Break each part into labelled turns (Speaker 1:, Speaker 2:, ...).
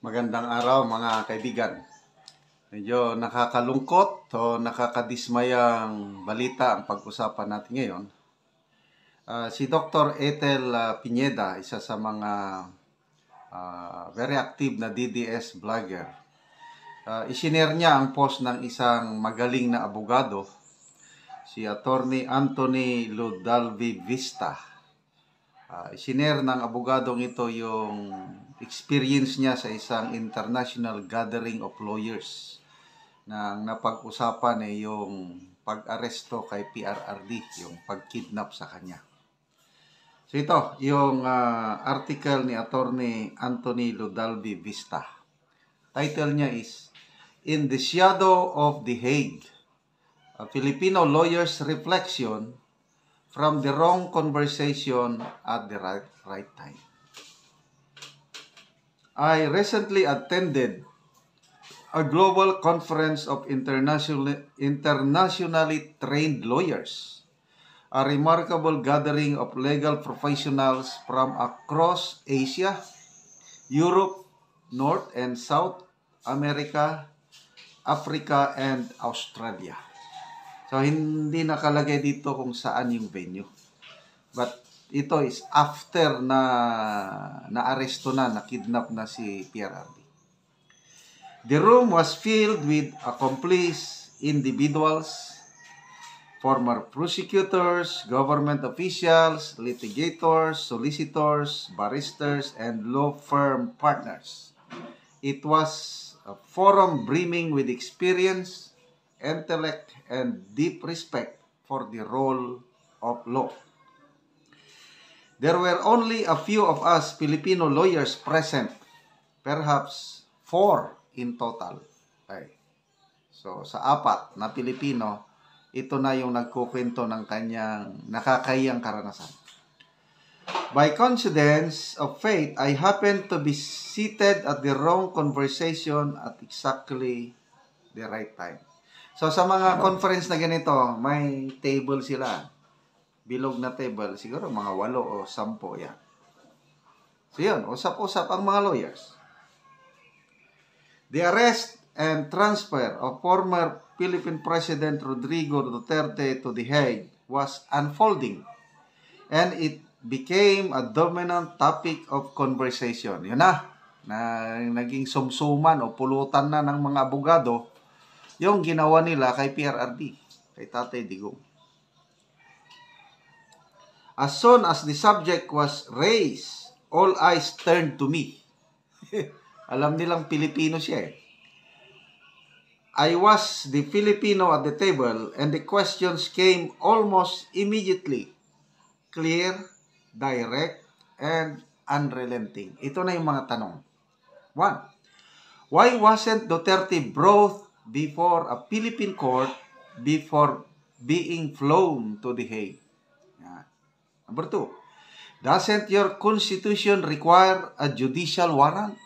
Speaker 1: Magandang araw mga kaibigan. Medyo nakakalungkot o nakakadismayang balita ang pag-usapan natin ngayon. Si Dr. Ethel Pineda, isa sa mga very active na DDS vlogger. Isinare niya ang post ng isang magaling na abogado, si Attorney Anthony Ludalvi Vista. Isinare ng abogadong ito yung experience niya sa isang international gathering of lawyers na napag-usapan yung pag-aresto kay PRRD, yung pag-kidnap sa kanya. So ito, yung article ni Attorney Anthony Ludalvi Vista. Title niya is, In the Shadow of the Hague, a Filipino lawyer's reflection from the wrong conversation at the right time. I recently attended a global conference of internationally trained lawyers, a remarkable gathering of legal professionals from across Asia, Europe, North and South America, Africa, and Australia. So, hindi nakalagay dito kung saan yung venue. But, ito is after na-aresto na-kidnap na si PRRD. The room was filled with accomplice individuals, former prosecutors, government officials, litigators, solicitors, barristers, and law firm partners. It was a forum brimming with experience, intellect, and deep respect for the role of law. There were only a few of us Filipino lawyers present, perhaps 4 in total. Okay. So, sa 4 na Pilipino, ito na yung nagkukwento ng kanyang nakakayang karanasan. By coincidence of fate, I happened to be seated at the wrong conversation at exactly the right time. So, sa mga conference na ganito, may table sila. Bilog na table, siguro mga 8 o 10 yan. So, yun, usap-usap ang mga lawyers. The arrest and transfer of former Philippine President Rodrigo Duterte to The Hague was unfolding, and it became a dominant topic of conversation. Yun na naging sumsuman o pulutan na ng mga abogado yung ginawa nila kay PRRD, kay Tatay Digong. As soon as the subject was raised, all eyes turned to me. Alam nilang Pilipino siya eh. I was the Filipino at the table and the questions came almost immediately. Clear, direct, and unrelenting. Ito na yung mga tanong. 1. Why wasn't Duterte brought before a Philippine court before being flown to The Hague? Number 2. Doesn't your constitution require a judicial warrant?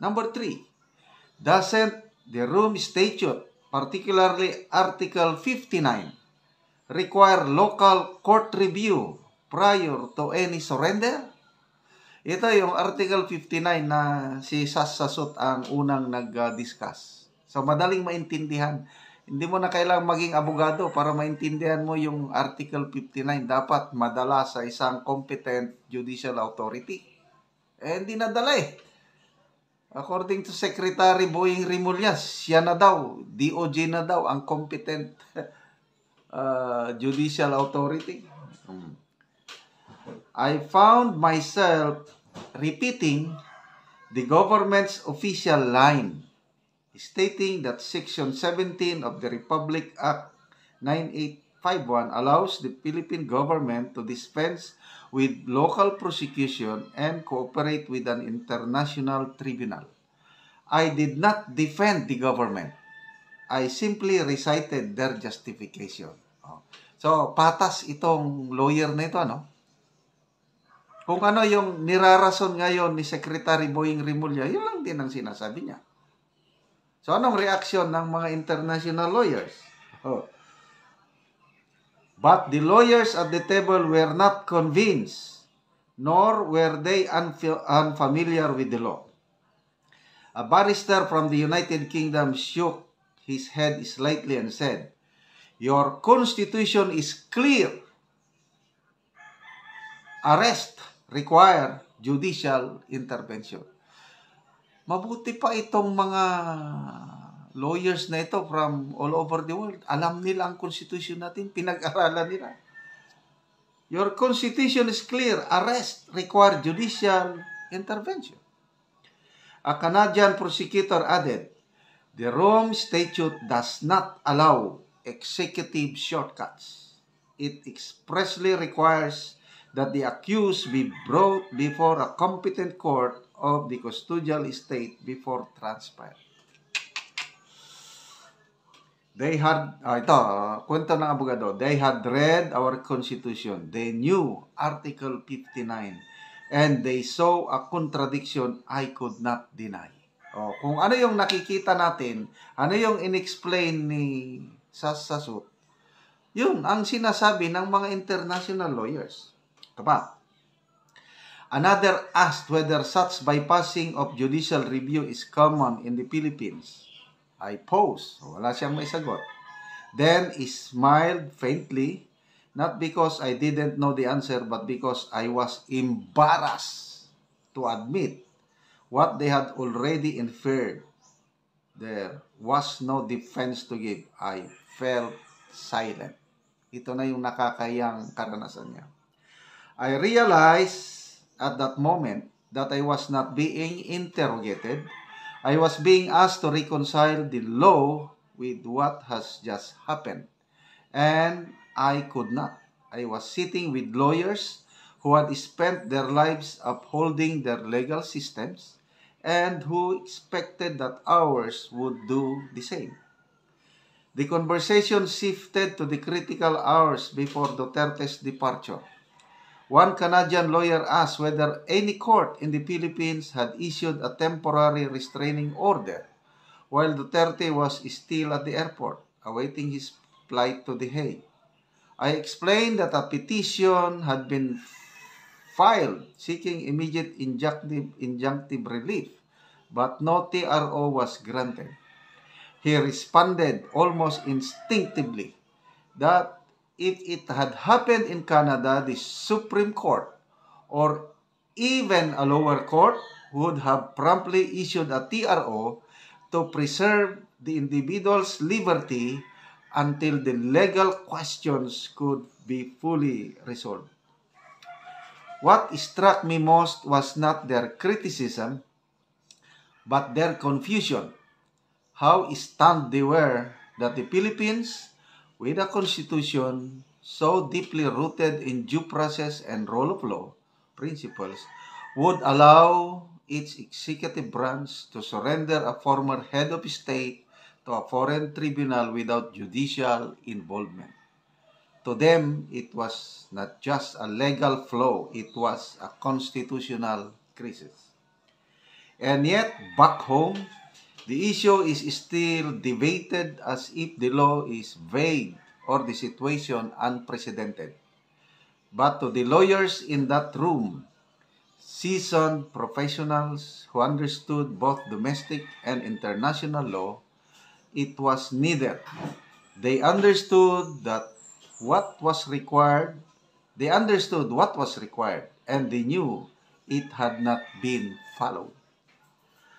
Speaker 1: Number 3. Doesn't the Rome Statute, particularly Article 59, require local court review prior to any surrender? Ito yung Article 59 na si Sassasut ang unang nag-discuss. So, madaling maintindihan. Hindi mo na kailangang maging abogado para maintindihan mo yung Article 59. Dapat madala sa isang competent judicial authority. Hindi nadala eh. According to Secretary Boying Rimullas, siya na daw, DOJ na daw ang competent judicial authority. I found myself repeating the government's official line, stating that Section 17 of the Republic Act 9851 allows the Philippine government to dispense with local prosecution and cooperate with an international tribunal. I did not defend the government. I simply recited their justification. So, patas itong lawyer na ito, ano? Kung ano yung nirarason ngayon ni Secretary Boying Rimulya, yun lang din ang sinasabi niya. So, anong reaksyon ng mga international lawyers? But the lawyers at the table were not convinced, nor were they unfamiliar with the law. A barrister from the United Kingdom shook his head slightly and said, "Your constitution is clear. Arrest require judicial intervention." Mabuti pa itong mga lawyers na ito from all over the world. Alam nila ang constitution natin, pinag-aralan nila. Your constitution is clear. Arrest require judicial intervention. A Canadian prosecutor added, "The Rome Statute does not allow executive shortcuts. It expressly requires that the accused be brought before a competent court of the custodial estate before transpire." They had, kwento ng abogado, they had read our constitution. They knew Article 59. And they saw a contradiction I could not deny. Kung ano yung nakikita natin, ano yung inexplain ni Sasut, yun ang sinasabi ng mga international lawyers. Diba? Another asked whether such bypassing of judicial review is common in the Philippines. I posed. Wala siyang may sagot. Then he smiled faintly, not because I didn't know the answer, but because I was embarrassed to admit what they had already inferred. There was no defense to give. I felt silent. Ito na yung nakakayang karanasan niya. I realized at that moment that I was not being interrogated. I was being asked to reconcile the law with what has just happened. And I could not. I was sitting with lawyers who had spent their lives upholding their legal systems and who expected that ours would do the same. The conversation shifted to the critical hours before Duterte's departure. One Canadian lawyer asked whether any court in the Philippines had issued a temporary restraining order while Duterte was still at the airport, awaiting his flight to The Hague. I explained that a petition had been filed seeking immediate injunctive relief, but no TRO was granted. He responded almost instinctively that if it had happened in Canada, the Supreme Court or even a lower court would have promptly issued a TRO to preserve the individual's liberty until the legal questions could be fully resolved. What struck me most was not their criticism, but their confusion. How stunned they were that the Philippines, with a constitution so deeply rooted in due process and rule of law principles, would allow its executive branch to surrender a former head of state to a foreign tribunal without judicial involvement. To them, it was not just a legal flaw, it was a constitutional crisis. And yet, back home, the issue is still debated as if the law is vague or the situation unprecedented. But to the lawyers in that room, seasoned professionals who understood both domestic and international law, it was neither. They understood what was required, and they knew it had not been followed.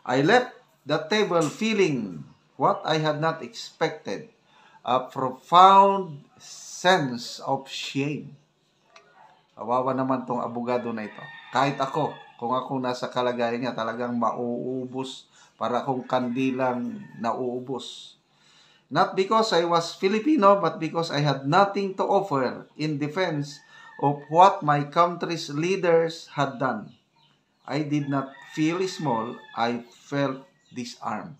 Speaker 1: I left the table feeling what I had not expected, a profound sense of shame. Kawawa naman tong abogado na ito. Kahit ako, kung ako nasa kalagayan niya, talagang mauubos, para akong kandilang nauubos. Not because I was Filipino, but because I had nothing to offer in defense of what my country's leaders had done. I did not feel small, I felt disarmed.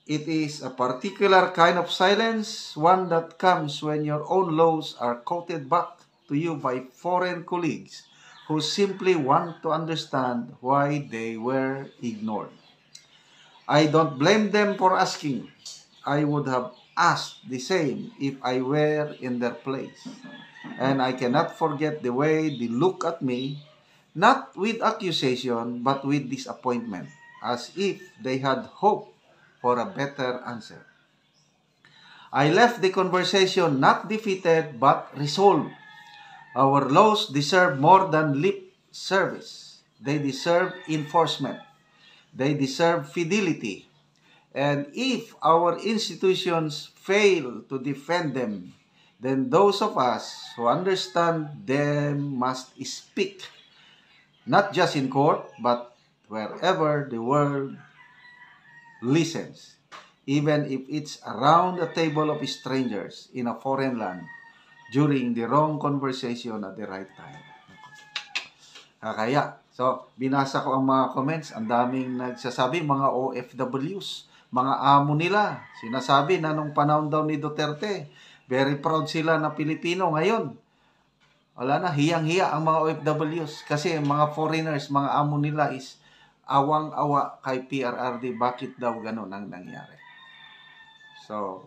Speaker 1: It is a particular kind of silence, one that comes when your own laws are quoted back to you by foreign colleagues who simply want to understand why they were ignored. I don't blame them for asking. I would have asked the same if I were in their place. And I cannot forget the way they look at me, not with accusation, but with disappointment. as if they had hope for a better answer. I left the conversation not defeated but resolved. Our laws deserve more than lip service. They deserve enforcement. They deserve fidelity. And if our institutions fail to defend them, then those of us who understand them must speak, not just in court, but wherever the world listens, even if it's around a table of strangers in a foreign land during the wrong conversation at the right time. Kaya, so, binasa ko ang mga comments, ang daming nagsasabi, mga OFWs, mga amo nila, sinasabi na nung panahon daw ni Duterte, very proud sila na Pilipino. Ngayon, wala na, hiyang-hiya ang mga OFWs kasi mga foreigners, mga amo nila is awang-awa kay PRRD. Bakit daw ganun ang nangyari? So,